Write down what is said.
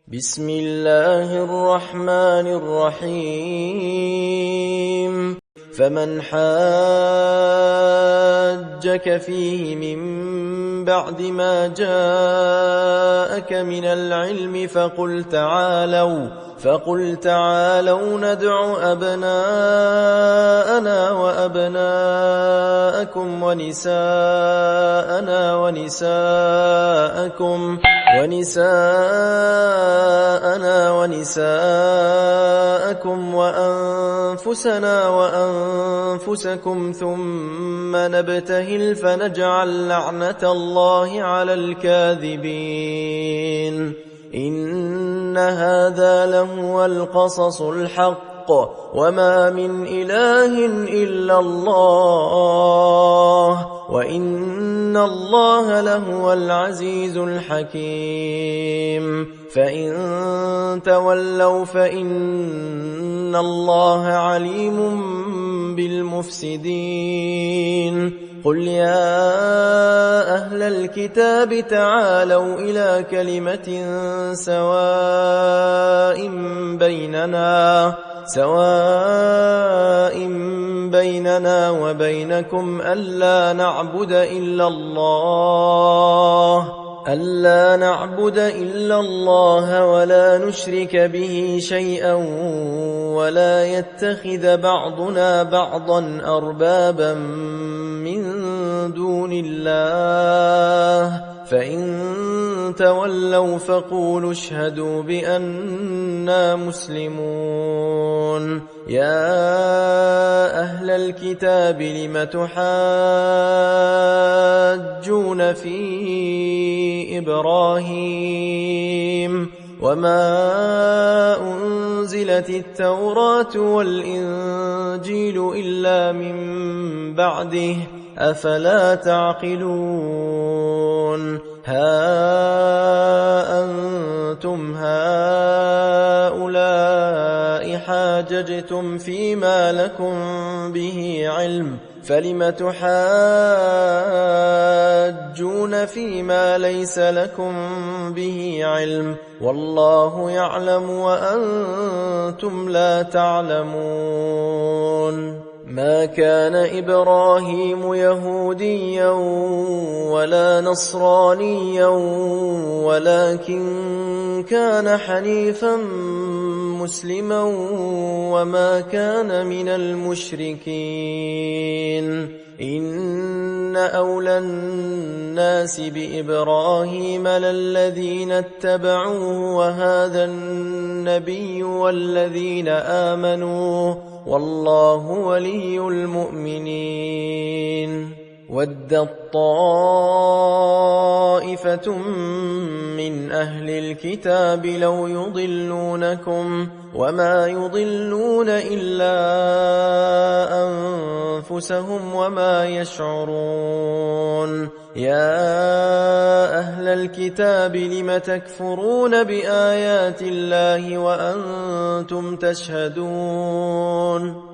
بسم الله الرحمن الرحيم فمن حاجك فيه من بعد ما جاءك من العلم فقل تعالوا ندع أبناءنا وأبناءكم ونساءنا ونساءكم وأنفسنا وأنفسكم ثم نبتهل فنجعل لعنة الله على الكاذبين إن هذا لهو القصص الحق وما من إله إلا الله وإن الله لهو العزيز الحكيم فإن تولوا فإن الله عليم بالمفسدين قل يا أهل الكتاب تعالوا إلى كلمة سواء بيننا وبينكم ألا نعبد إلا الله ولا نشرك به شيئا ولا يتخذ بعضنا بعضا أربابا من دون الله فإن تولوا فقولوا اشهدوا بأننا مسلمون يا أهل الكتاب لم تحاجون في إبراهيم وما أنزلت التوراة والإنجيل إلا من بعده أفلا تعقلون ها أنتم هؤلاء حاججتم فيما لكم به علم فلم تحاجون فيما ليس لكم به علم والله يعلم وأنتم لا تعلمون ما كان إبراهيم يهوديا ولا نصرانيا ولكن كان حنيفا مسلما وما كان من المشركين إن أولى الناس بإبراهيم للذين اتبعوه وهذا النبي والذين آمنوا والله ولي المؤمنين ودت طائفة من أهل الكتاب لو يضلونكم وما يضلون إلا أنفسهم وما يشعرون يا أهل الكتاب لم تكفرون بآيات الله وأنتم تشهدون